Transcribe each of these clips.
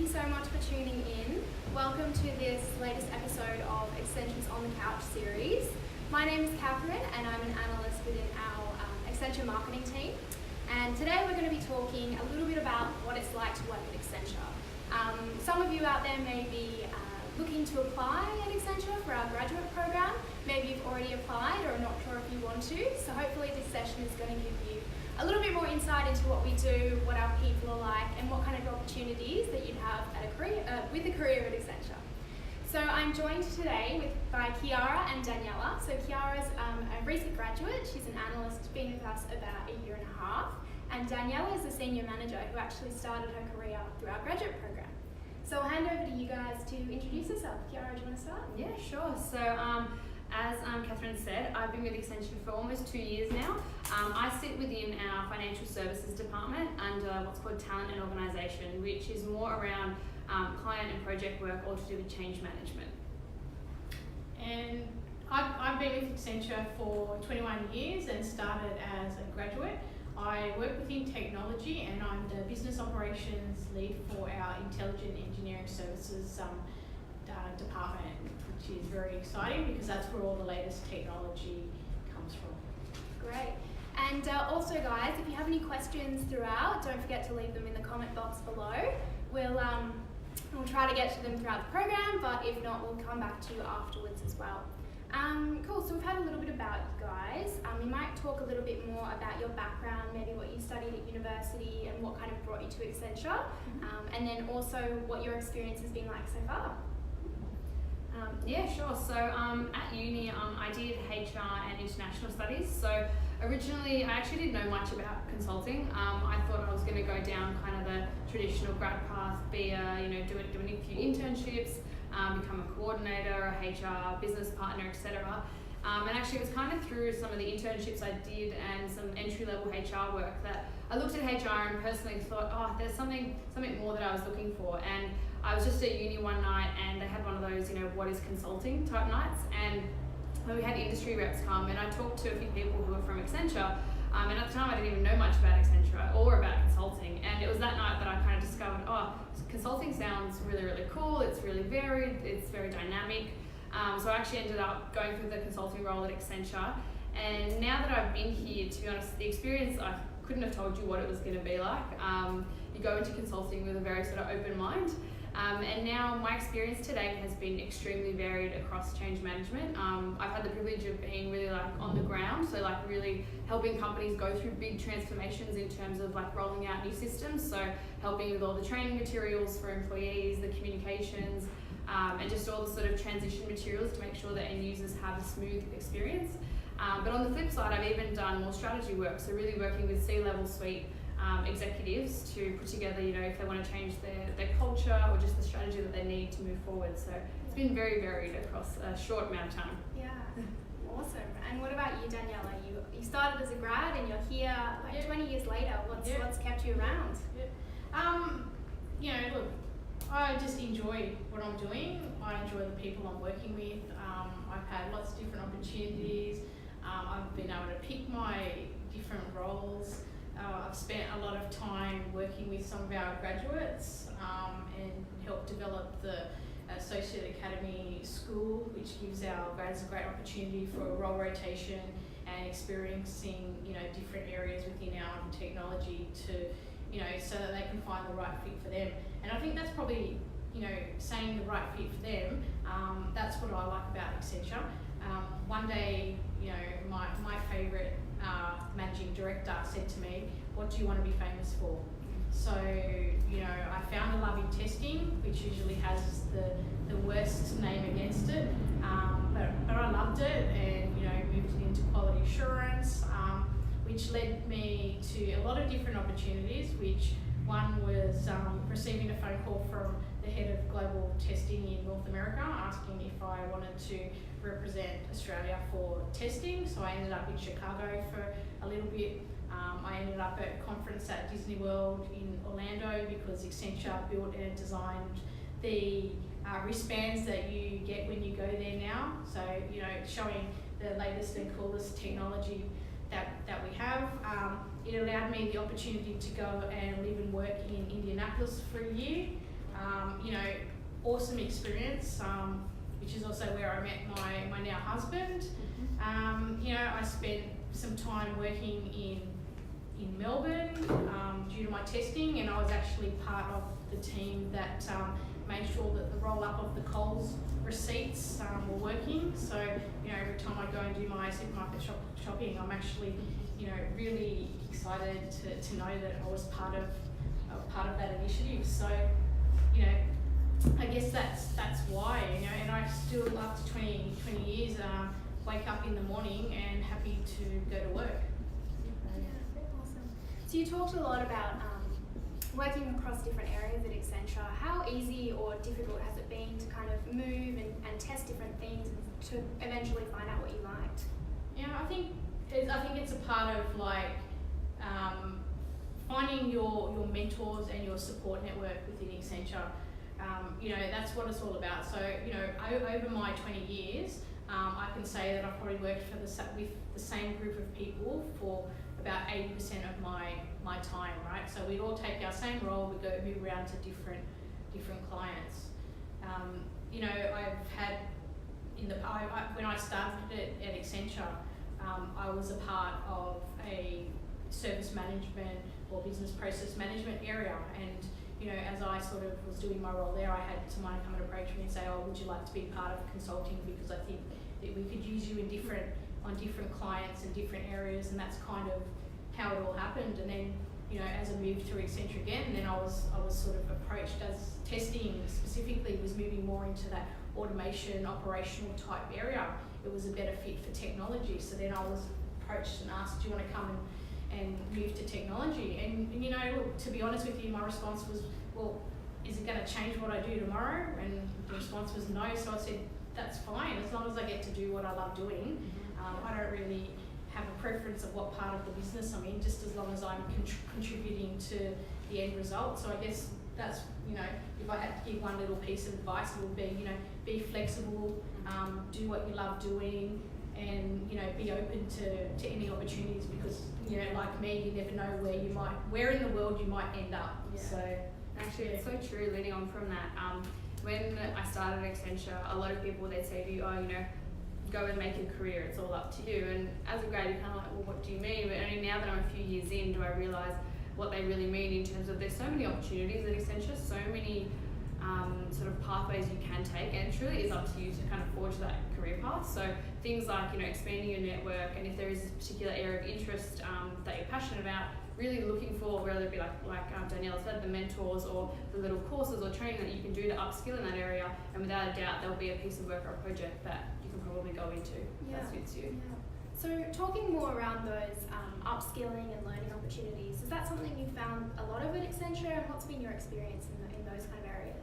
so much for tuning in. Welcome to this latest episode of Accenture's On the Couch series. My name is Catherine and I'm an analyst within our Accenture marketing team. And today we're going to be talking a little bit about what it's like to work at Accenture. Some of you out there may be looking to apply at Accenture for our graduate program. Maybe you've already applied or are not sure if you want to. So hopefully this session is going to give you a little bit more insight into what we do, what our people are like, and what kind of opportunities that you'd have at with a career at Accenture. So I'm joined today by Chiara and Daniela. So Chiara's a recent graduate. She's an analyst, been with us about a year and a half. And Daniela is a senior manager who actually started her career through our graduate program. So I'll hand over to you guys to introduce yourself. Chiara, do you want to start? Yeah, sure. So as Catherine said, I've been with Accenture for almost 2 years now. I sit within our financial services department under what's called talent and organisation, which is more around client and project work, all to do with change management. And I've been with Accenture for 21 years and started as a graduate. I work within technology and I'm the business operations lead for our intelligent engineering services department, which is very exciting because that's where all the latest technology comes from. Great. And also guys, if you have any questions throughout, don't forget to leave them in the comment box below. We'll try to get to them throughout the program, but if not, we'll come back to you afterwards as well. Cool, so we've had a little bit about you guys. We might talk a little bit more about your background, maybe what you studied at university and what kind of brought you to Accenture, and then also what your experience has been like so far. Yeah, sure. So at uni, I did HR and international studies. So originally, I actually didn't know much about consulting. I thought I was going to go down kind of the traditional grad path, be doing a few internships, become a coordinator, a HR business partner, etc. And actually, it was kind of through some of the internships I did and some entry-level HR work that I looked at HR and personally thought, oh, there's something more that I was looking for. And I was just at uni one night and they had one of those, what is consulting type nights. And we had industry reps come and I talked to a few people who were from Accenture. And at the time I didn't even know much about Accenture or about consulting. And it was that night that I kind of discovered, consulting sounds really, really cool. It's really varied. It's very dynamic. So I actually ended up going through the consulting role at Accenture. And now that I've been here, to be honest, the experience, I couldn't have told you what it was going to be like. You go into consulting with a very sort of open mind. And now my experience to date has been extremely varied across change management. I've had the privilege of being really on the ground, so really helping companies go through big transformations in terms of rolling out new systems, so helping with all the training materials for employees, the communications, and just all the sort of transition materials to make sure that end users have a smooth experience. But on the flip side, I've even done more strategy work, so really working with C-level suite executives to put together, if they want to change their culture or just the strategy that they need to move forward. So it's been very varied across a short amount of time. Yeah, awesome. And what about you, Daniela? You started as a grad and you're here 20 years later. What's kept you around? Look, I just enjoy what I'm doing. I enjoy the people I'm working with. I've had lots of different opportunities. I've been able to pick my different roles. I've spent a lot of time working with some of our graduates and helped develop the Associate Academy School, which gives our grads a great opportunity for role rotation and experiencing, different areas within our technology to, so that they can find the right fit for them. And I think that's probably, saying the right fit for them, that's what I like about Accenture. One day, my favourite managing director said to me, what do you want to be famous for? So, I found a love in testing, which usually has the worst name against it, but I loved it and, moved into quality assurance, which led me to a lot of different opportunities, which one was receiving a phone call from the head of global testing in North America asking if I wanted to represent Australia for testing. So I ended up in Chicago for a little bit. I ended up at a conference at Disney World in Orlando because Accenture built and designed the wristbands that you get when you go there now. So, showing the latest and coolest technology that we have. It allowed me the opportunity to go and live and work in Indianapolis for a year. You know, awesome experience, which is also where I met my now husband. You know, I spent some time working in Melbourne due to my testing, and I was actually part of the team that made sure that the roll-up of the Coles receipts were working. So, you know, every time I go and do my supermarket shopping, I'm actually, you know, really excited to know that I was part of that initiative. So, you know, I guess that's why, you know, and I still, after 20 years, wake up in the morning and happy to go to work. Yeah, awesome. So you talked a lot about working across different areas at Accenture. How easy or difficult has it been to kind of move and test different things to eventually find out what you liked? Yeah, I think it's a part of like finding your mentors and your support network within Accenture. You know, that's what it's all about. So, you know, over my 20 years, I can say that I've probably worked with the same group of people for about 80% of my time, right? So we'd all take our same role, we'd go move around to different clients. You know, I've had when I started at Accenture, I was a part of a service management or business process management area, and you know, as I sort of was doing my role there, I had someone come and approach me and say, "Oh, would you like to be part of consulting? Because I think that we could use you on different clients and different areas," and that's kind of how it all happened. And then, you know, as I moved to Accenture again, then I was sort of approached as testing specifically was moving more into that automation, operational type area. It was a better fit for technology. So then I was approached and asked, "Do you want to come and move to technology?" And you know, to be honest with you, my response was, "Well, is it going to change what I do tomorrow?" And the response was no. So I said, "That's fine, as long as I get to do what I love doing. I don't really have a preference of what part of the business I'm in, just as long as I'm contributing to the end result." So I guess that's, you know, if I had to give one little piece of advice, it would be, you know, be flexible, do what you love doing, and, you know, be open to any opportunities, because, you know, like me, you never know where in the world you might end up. Yeah. So actually, it's so true. Leading on from that, when I started at Accenture, a lot of people, they'd say to you, "Oh, you know, go and make a career, it's all up to you." And as a grad, you're kind of like, "Well, what do you mean?" But only now that I'm a few years in, do I realise what they really mean in terms of there's so many opportunities at Accenture, so many sort of pathways you can take, and it truly is up to you to kind of forge that career path. So things like, you know, expanding your network, and if there is a particular area of interest that you're passionate about, really looking for, whether it be like Daniela said, the mentors or the little courses or training that you can do to upskill in that area, and without a doubt there'll be a piece of work or a project that you can probably go into that suits you. Yeah. So talking more around those upskilling and learning opportunities, is that something you found a lot of at Accenture, and what's been your experience in those kind of areas?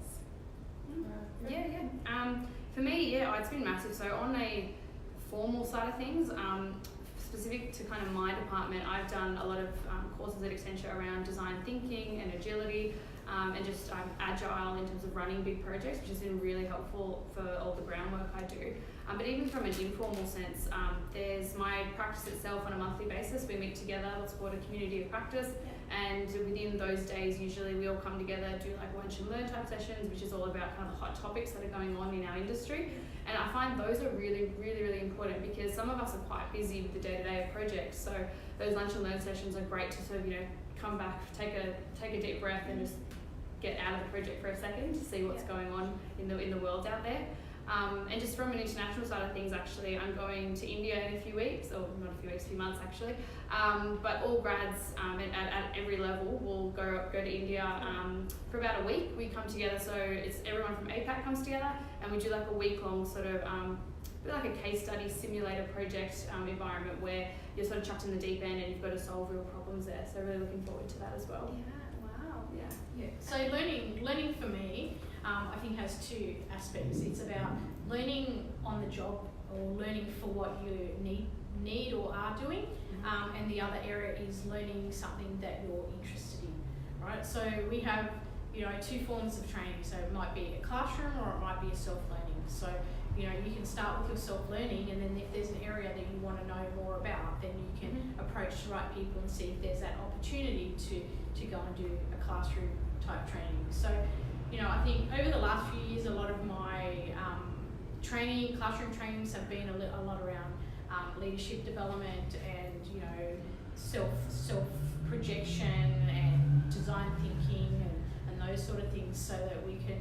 Yeah. For me, yeah, it's been massive. So on a formal side of things, specific to kind of my department, I've done a lot of courses at Accenture around design thinking and agility, and just agile in terms of running big projects, which has been really helpful for all the groundwork I do. But even from an informal sense, there's my practice itself on a monthly basis. We meet together, what's called a community of practice, and within those days, usually we all come together, do like lunch and learn type sessions, which is all about kind of the hot topics that are going on in our industry. And I find those are really, really, really important, because some of us are quite busy with the day-to-day of projects. So those lunch and learn sessions are great to sort of, you know, come back, take a deep breath, and just get out of the project for a second to see what's going on in the world out there. And just from an international side of things, actually, I'm going to India in a few weeks, or not a few weeks, a few months actually. But all grads at every level will go to India for about a week. We come together, so it's everyone from APAC comes together, and we do like a week-long sort of like a case study simulator project environment where you're sort of chucked in the deep end and you've got to solve real problems there. So really looking forward to that as well. Yeah, wow. Yeah. So learning for me, I think has two aspects. It's about learning on the job, or learning for what you need or are doing, and the other area is learning something that you're interested in, right? So we have, you know, two forms of training. So it might be a classroom, or it might be a self-learning. So, you know, you can start with your self-learning, and then if there's an area that you want to know more about, then you can approach the right people and see if there's that opportunity to go and do a classroom type training. So, I think over the last few years, a lot of my classroom trainings have been a lot around leadership development and self projection and design thinking and those sort of things, so that we can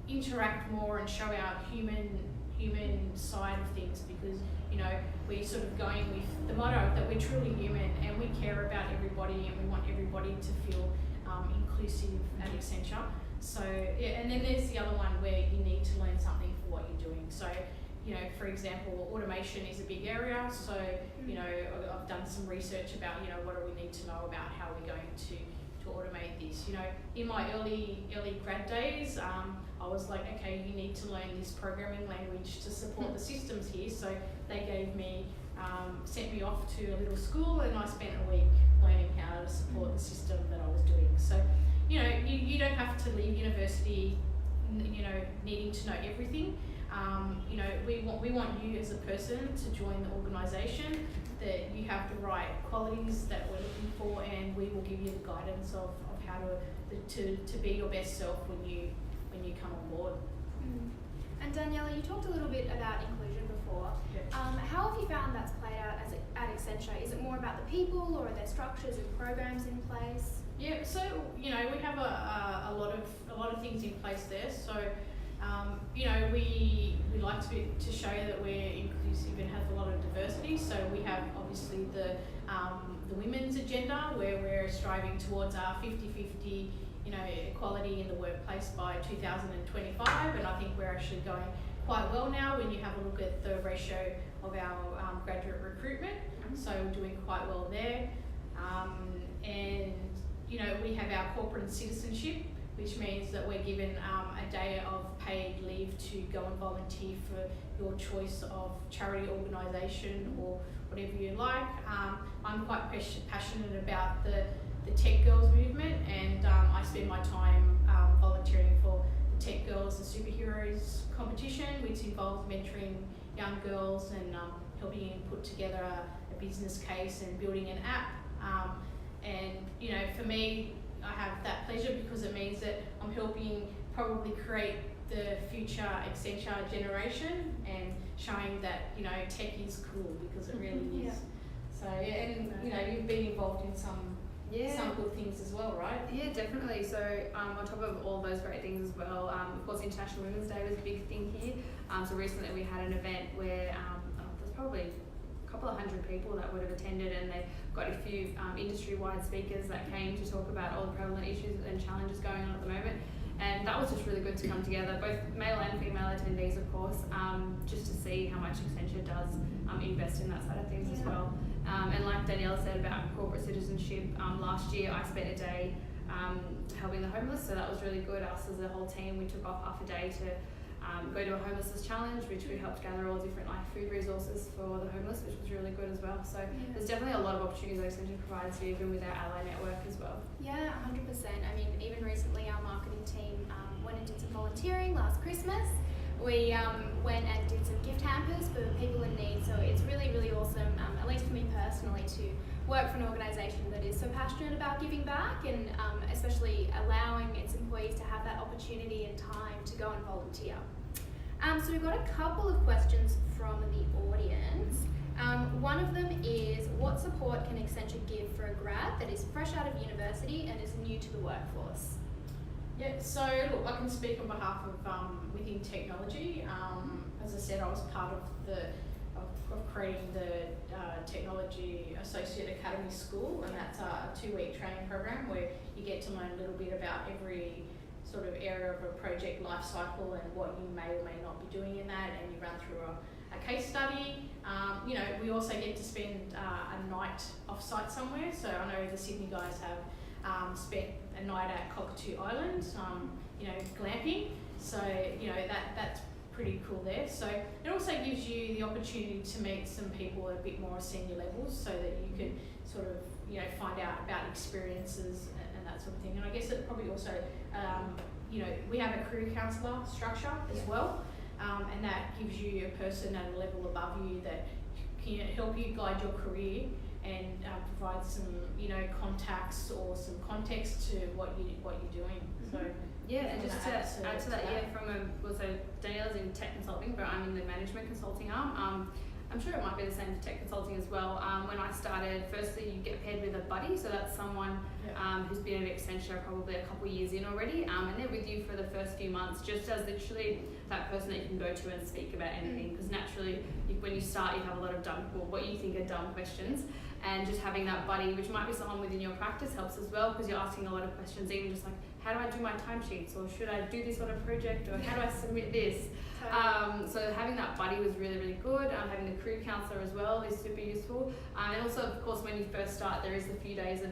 interact more and show our human side of things, because we're sort of going with the motto that we're truly human and we care about everybody and we want everybody to feel inclusive at Accenture. So and then there's the other one where you need to learn something for what you're doing. So for example, automation is a big area. So I've done some research about what do we need to know about how we're going to automate this. In my early grad days, I was like, okay, you need to learn this programming language to support the systems here. So they gave me, sent me off to a little school, and I spent a week learning how to support the system that I was doing. So you don't have to leave university, needing to know everything. We want you as a person to join the organisation, that you have the right qualities that we're looking for, and we will give you the guidance of how to be your best self when you come on board. And Daniela, you talked a little bit about inclusion before. Yep. How have you found that's played out at Accenture? Is it more about the people, or are there structures and programs in place? Yeah, so we have a lot of things in place there. So we like to show that we're inclusive and have a lot of diversity. So we have obviously the women's agenda, where we're striving towards our 50-50 equality in the workplace by 2025, and I think we're actually going quite well now when you have a look at the ratio of our graduate recruitment. So we're doing quite well there. And we have our corporate and citizenship, which means that we're given a day of paid leave to go and volunteer for your choice of charity organisation or whatever you like. I'm quite passionate about the Tech Girls movement, and I spend my time volunteering for the Tech Girls and Superheroes competition, which involves mentoring young girls and helping put together a business case and building an app. And for me, I have that pleasure because it means that I'm helping probably create the future Accenture generation and showing that tech is cool, because it really is. So and you've been involved in some good things as well, right? Yeah, definitely. So on top of all those great things as well, of course International Women's Day was a big thing here. So recently we had an event where there's probably a couple of hundred people that would have attended, and they got a few industry-wide speakers that came to talk about all the prevalent issues and challenges going on at the moment. And that was just really good to come together, both male and female attendees, of course, just to see how much Accenture does invest in that side of things as well. And like Daniela said about corporate citizenship, last year I spent a day helping the homeless, so that was really good. Us as a whole team, we took off half a day to go to a homelessness challenge, which we helped gather all different food resources for the homeless, which was really good as well. So there's definitely a lot of opportunities that Accenture provides, even with our ally network as well. Yeah, 100%. I mean, even recently our marketing team went and did some volunteering last Christmas. We went and did some gift hampers for people in need, so it's really, really awesome, at least for me personally, to work for an organisation that is so passionate about giving back, and especially allowing its employees to have that opportunity and time to go and volunteer. So we've got a couple of questions from the audience. One of them is, what support can Accenture give for a grad that is fresh out of university and is new to the workforce? Yeah, so look, I can speak on behalf of Within Technology. As I said, I was part of creating the Technology Associate Academy School, and that's a 2-week training program where you get to learn a little bit about every sort of area of a project life cycle and what you may or may not be doing in that, and you run through a case study. We also get to spend a night off-site somewhere. So I know the Sydney guys have spent a night at Cockatoo Island, glamping. So that's pretty cool there. So it also gives you the opportunity to meet some people at a bit more senior levels, so that you can sort of find out about experiences and that sort of thing. And I guess it probably also we have a career counsellor structure as well, and that gives you a person at a level above you that can help you guide your career and provide some, contacts or some context to what you're doing. So yeah, and just to add to that, that. so Danielle's in tech consulting, but I'm in the management consulting arm. I'm sure it might be the same for tech consulting as well. When I started, firstly you get paired with a buddy, so that's someone who's been at Accenture probably a couple of years in already, and they're with you for the first few months, just as literally that person that you can go to and speak about anything, because naturally when you start you have a lot of what you think are dumb questions, and just having that buddy, which might be someone within your practice, helps as well, because you're asking a lot of questions, even just like, how do I do my timesheets, or should I do this on a project, or how do I submit this? So having that buddy was really, really good. Having the career counsellor as well is super useful. And also, of course, when you first start, there is a few days of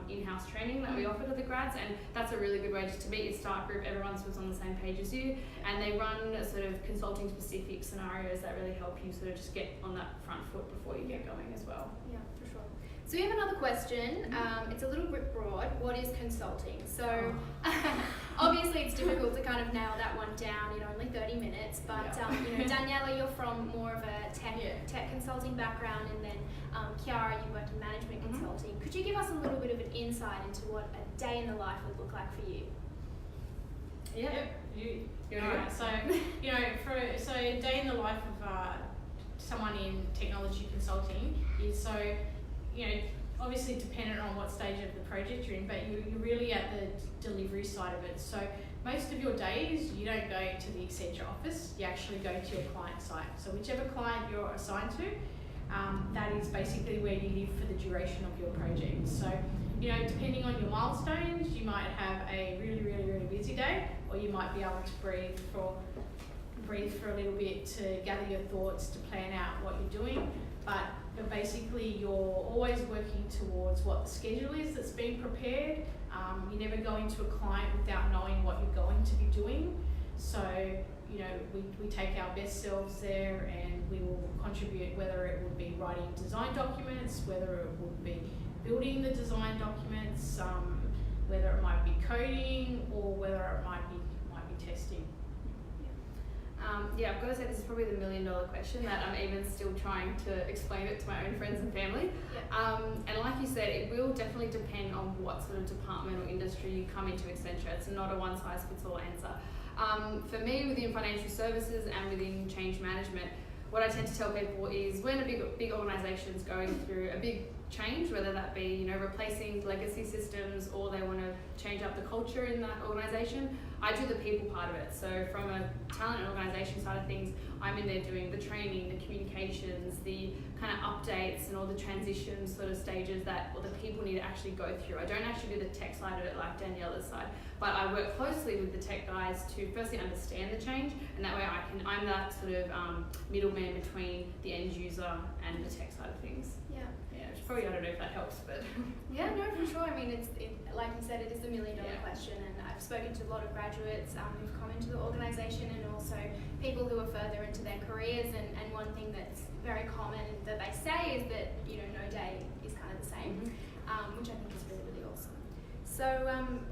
in-house training that we offer to the grads, and that's a really good way just to meet your start group. Everyone's on the same page as you, and they run sort of consulting specific scenarios that really help you sort of just get on that front foot before you get going as well. Yeah, for sure. So we have another question. It's a little bit broad. What is consulting? So obviously it's difficult to kind of nail that one down in only 30 minutes, but Daniela, you're from more of a tech consulting background, and then Kiara, you worked in management consulting. Could you give us a little bit of an insight into what a day in the life would look like for you? Alright, so so a day in the life of someone in technology consulting is obviously dependent on what stage of the project you're in, but you're really at the delivery side of it. So most of your days you don't go to the Accenture office, you actually go to your client site. So whichever client you're assigned to, that is basically where you live for the duration of your project. So depending on your milestones, you might have a really, really, really busy day, or you might be able to breathe for a little bit to gather your thoughts, to plan out what you're doing. But basically you're always working towards what the schedule is that's being prepared. You never go into a client without knowing what you're going to be doing. So we take our best selves there, and we will contribute, whether it would be writing design documents, whether it would be building the design documents, whether it might be coding, or whether it might be testing. I've got to say this is probably the $1 million question that I'm even still trying to explain it to my own friends and family. And like you said, it will definitely depend on what sort of department or industry you come into Accenture. It's not a one-size-fits-all answer. For me, within financial services and within change management, what I tend to tell people is when a big organisation is going through a big change, whether that be replacing legacy systems, or they want to change up the culture in that organisation, I do the people part of it. So from a talent and organisation side of things, I'm in there doing the training, the communications, the kind of updates, and all the transition sort of stages that the people need to actually go through. I don't actually do the tech side of it like Daniela's side, but I work closely with the tech guys to firstly understand the change, and that way I'm that sort of middleman between the end user and the tech side of things. Probably, I don't know if that helps, but yeah, no, for sure. I mean, it's like you said, it is the $1 million question, and I've spoken to a lot of graduates who've come into the organisation, and also people who are further into their careers. And one thing that's very common that they say is that no day is kind of the same, which I think is really, really awesome. So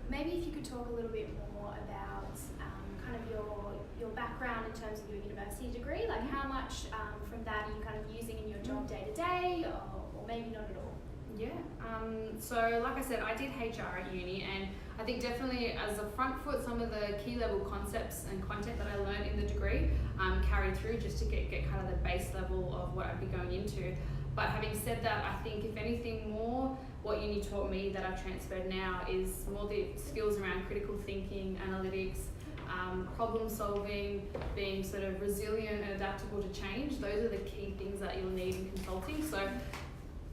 maybe if you could talk a little bit more about kind of your background in terms of your university degree, like how much from that are you kind of using in your job day to day, or maybe not at all? So like I said, I did HR at uni, and I think definitely as a front foot, some of the key level concepts and content that I learned in the degree carried through just to get kind of the base level of what I'd be going into. But having said that, I think if anything more, what uni taught me that I've transferred now is more the skills around critical thinking, analytics, problem solving, being sort of resilient and adaptable to change. Those are the key things that you'll need in consulting. So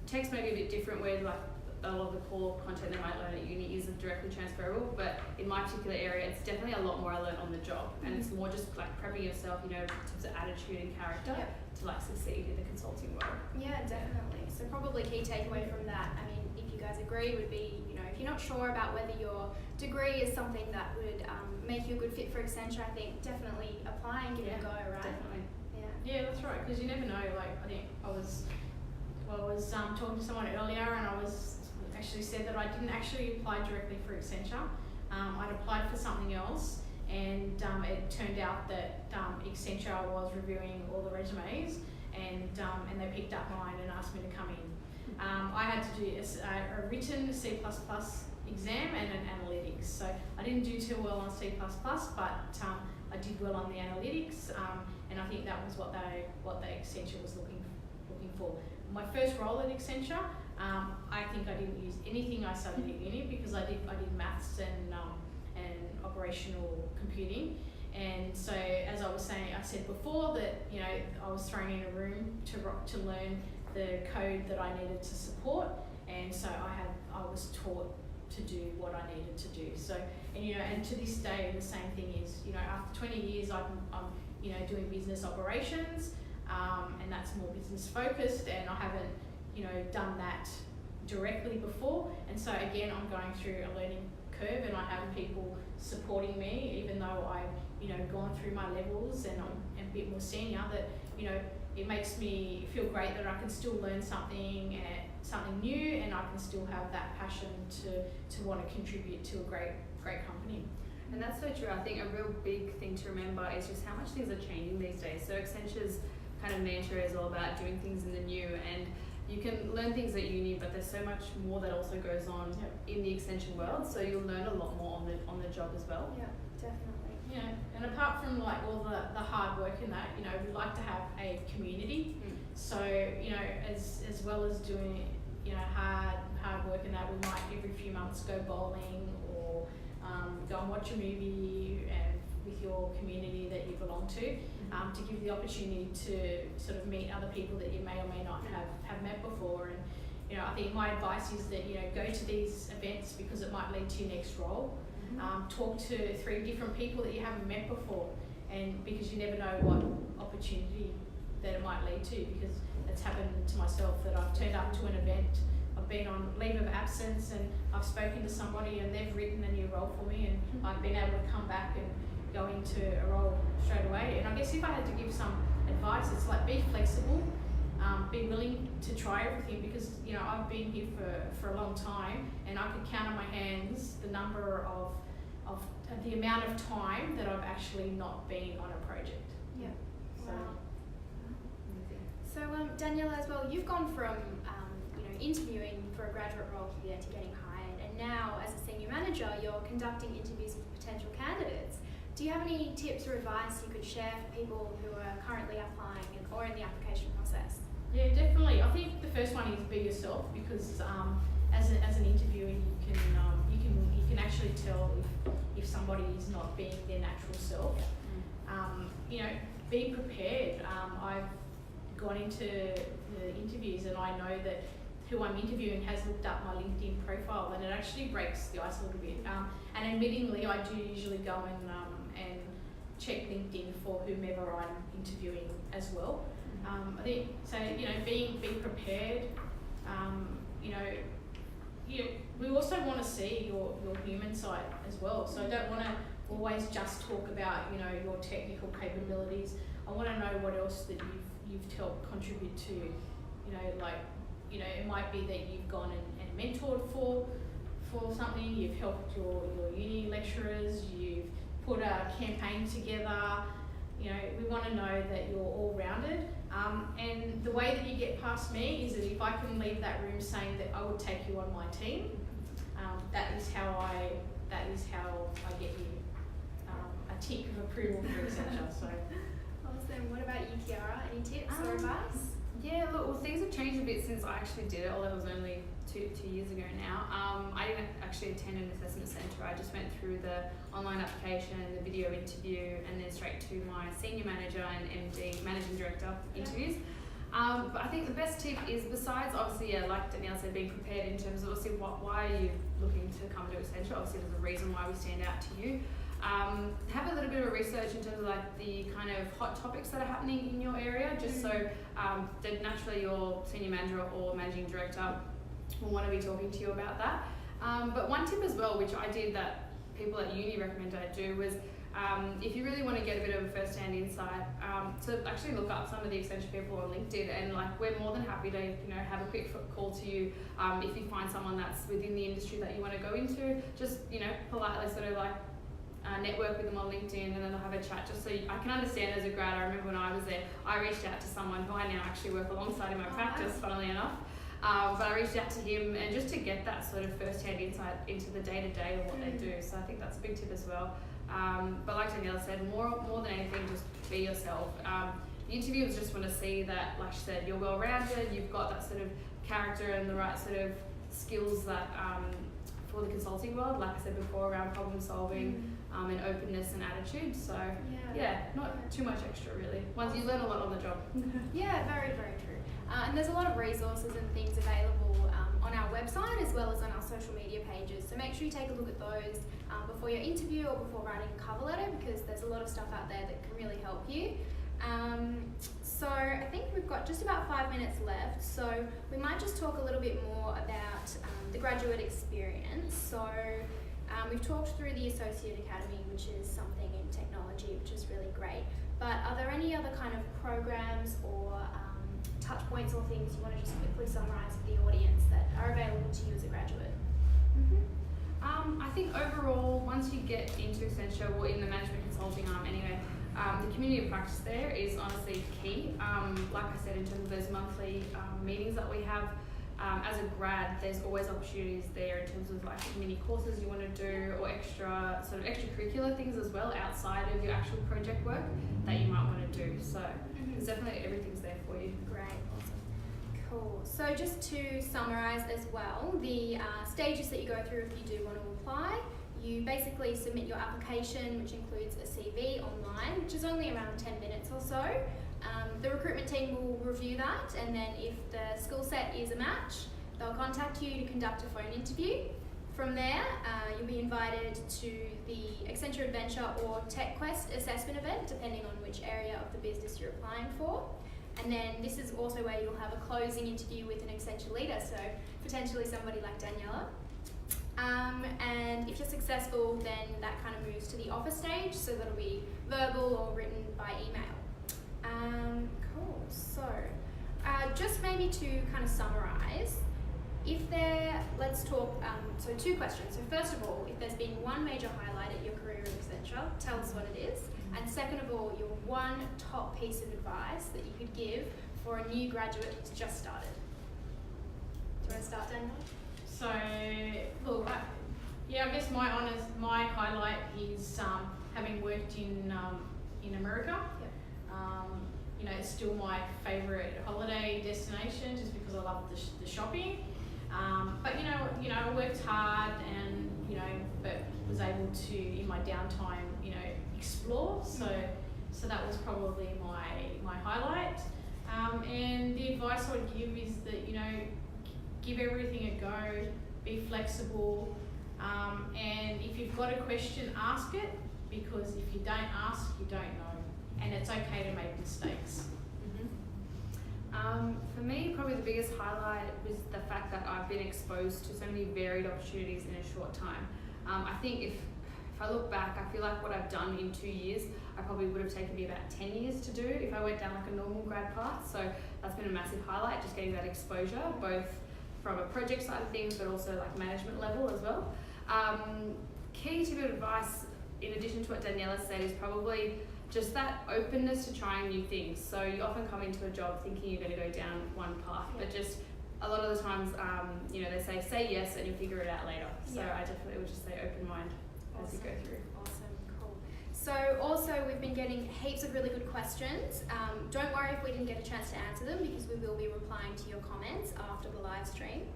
tech's maybe a bit different, where like a lot of the core content they might learn at uni isn't directly transferable, but in my particular area, it's definitely a lot more I learned on the job, and it's more just like prepping yourself, in terms of attitude and character to like succeed in the consulting world. Yeah, definitely. So probably key takeaway from that, I mean, if you guys agree, would be, if you're not sure about whether your degree is something that would make you a good fit for Accenture, I think definitely apply and give it a go, right? Definitely. Yeah, that's right, because you never know. Like, I think I was talking to someone earlier, and I was actually said that I didn't actually apply directly for Accenture. I'd applied for something else, and it turned out that Accenture was reviewing all the resumes, and they picked up mine and asked me to come in. I had to do a written C++ exam and an analytics. So I didn't do too well on C++, but I did well on the analytics, and I think that was what Accenture was looking for. My first role at Accenture, I think I didn't use anything I studied at uni because I did maths and operational computing. And so, as I said before, that I was thrown in a room to learn the code that I needed to support, and so I was taught to do what I needed to do. So, and to this day, the same thing is, after 20 years, I'm doing business operations, and that's more business focused, and I haven't, done that directly before. And so again, I'm going through a learning curve, and I have people supporting me, even though I've, gone through my levels and I'm a bit more senior, that, it makes me feel great that I can still learn something new, and I can still have that passion to want to contribute to a great company. And that's so true. I think a real big thing to remember is just how much things are changing these days. So Accenture's kind of mantra is all about doing things in the new, and you can learn things at uni, but there's so much more that also goes on in the Accenture world. So you'll learn a lot more on the job as well. Yeah, definitely. Yeah, and apart from like all the hard work in that, we like to have a community. So as well as doing hard work in that, we might every few months go bowling or go and watch a movie and with your community that you belong to give the opportunity to sort of meet other people that you may or may not have met before. And I think my advice is that go to these events because it might lead to your next role. Talk to 3 different people that you haven't met before, and because you never know what opportunity that it might lead to, because it's happened to myself that I've turned up to an event, I've been on leave of absence, and I've spoken to somebody and they've written a new role for me, and I've been able to come back and go into a role straight away. And I guess if I had to give some advice, it's like be flexible, be willing to try everything, because I've been here for a long time, and I could count on my hands the number of the amount of time that I've actually not been on a project. Yeah. So. Wow. So Daniela, as well, you've gone from interviewing for a graduate role here to getting hired, and now as a senior manager, you're conducting interviews with potential candidates. Do you have any tips or advice you could share for people who are currently applying or in the application process? Yeah, definitely. I think the first one is be yourself, because as an interviewer, you can actually tell if somebody is not being their natural self. Be prepared. I've gone into the interviews and I know that who I'm interviewing has looked up my LinkedIn profile, and it actually breaks the ice a little bit. And admittingly, I do usually go and check LinkedIn for whomever I'm interviewing as well. I think so. Be prepared. We also want to see your human side as well. So I don't want to always just talk about your technical capabilities. I want to know what else that you've helped contribute to. It might be that you've gone and mentored for something. You've helped your uni lecturers. You've put a campaign together. We want to know that you're all-rounded. And the way that you get past me is that if I can leave that room saying that I would take you on my team, that is how I get you a tick of approval for Accenture. So. Awesome. What about you, Kiara? Any tips or advice? Yeah, look, well, things have changed a bit since I actually did it, although it was only two years ago now. I didn't actually attend an assessment centre. I just went through the online application, the video interview, and then straight to my senior manager and MD, managing director interviews. But I think the best tip is, besides obviously, like Danielle said, being prepared in terms of obviously why are you looking to come to Accenture. Obviously there's a reason why we stand out to you. Have a little bit of research in terms of like the kind of hot topics that are happening in your area, just so that naturally your senior manager or managing director will want to be talking to you about that. But one tip as well, which I did that people at uni recommended I do, was if you really want to get a bit of a first-hand insight, to actually look up some of the Accenture people on LinkedIn, and like we're more than happy to have a quick call to you if you find someone that's within the industry that you want to go into. Just politely sort of like network with them on LinkedIn, and then they'll have a chat just so I can understand as a grad. I remember when I was there, I reached out to someone who I now actually work alongside in my practice, funnily enough. But I reached out to him and just to get that sort of first-hand insight into the day-to-day of what they do. So I think that's a big tip as well. But like Daniela said, more than anything, just be yourself. The interviewers just want to see that, like she said, you're well-rounded, you've got that sort of character and the right sort of skills that for the consulting world, like I said before, around problem solving and openness and attitude. So not too much extra really. Once you learn a lot on the job. Yeah, very, very true. And there's a lot of resources and things available on our website as well as on our social media pages. So make sure you take a look at those before your interview or before writing a cover letter, because there's a lot of stuff out there that can really help you. So I think we've got just about 5 minutes left, so we might just talk a little bit more about the graduate experience. So we've talked through the Associate Academy, which is something in technology, which is really great. But are there any other kind of programs or touch points or things you want to just quickly summarise for the audience that are available to you as a graduate? I think overall, once you get into Accenture or in the management consulting arm anyway, the community of practice there is honestly key. Like I said, in terms of those monthly meetings that we have, as a grad, there's always opportunities there in terms of like mini courses you want to do or extracurricular things as well outside of your actual project work that you might want to do. So there's definitely everything's there for you. Great, awesome. Cool. So just to summarise as well, the stages that you go through if you do want to apply, you basically submit your application, which includes a CV online, which is only around 10 minutes or so. The recruitment team will review that, and then if the skill set is a match, they'll contact you to conduct a phone interview. From there, you'll be invited to the Accenture Adventure or TechQuest assessment event, depending on which area of the business you're applying for. And then this is also where you'll have a closing interview with an Accenture leader, so potentially somebody like Daniela. And if you're successful, then that kind of moves to the offer stage, so that'll be verbal or written by email. Cool. So, just maybe to kind of summarise, let's talk, so 2 questions. So first of all, if there's been one major highlight at your career at Accenture, tell us what it is. And second of all, your one top piece of advice that you could give for a new graduate who's just started. Do you want to start, Daniel? So, look, I guess my highlight is having worked in America. Yep. It's still my favourite holiday destination just because I love the shopping. But I worked hard and but was able to in my downtime explore. So that was probably my highlight. And the advice I would give is that give everything a go, be flexible, and if you've got a question, ask it, because if you don't ask, you don't know, and it's okay to make mistakes. For me, probably the biggest highlight was the fact that I've been exposed to so many varied opportunities in a short time. I think if I look back, I feel like what I've done in 2 years, I probably would have taken me about 10 years to do if I went down like a normal grad path. So that's been a massive highlight, just getting that exposure, both from a project side of things, but also like management level as well. Key tip of advice, in addition to what Daniela said, is probably just that openness to trying new things. So you often come into a job thinking you're going to go down one path, but just a lot of the times, they say yes and you'll figure it out later. So I definitely would just say open mind as you go through. Awesome, cool. So also we've been getting heaps of really good questions. Don't worry if we didn't get a chance to answer them, because we will be replying to your comments after the live stream.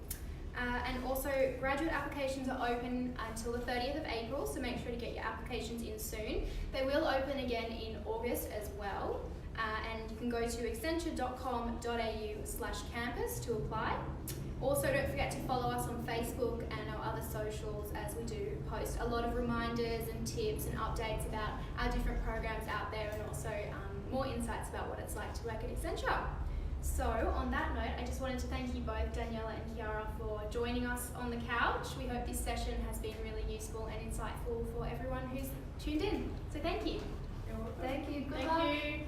And also, graduate applications are open until the 30th of April, so make sure to get your applications in soon. They will open again in August as well, and you can go to accenture.com.au/campus to apply. Also, don't forget to follow us on Facebook and our other socials, as we do post a lot of reminders and tips and updates about our different programs out there, and also more insights about what it's like to work at Accenture. So on that note, I just wanted to thank you both, Daniela and Kiara, for joining us on the couch. We hope this session has been really useful and insightful for everyone who's tuned in. So thank you. You're welcome. Thank you. Good Thank luck. you.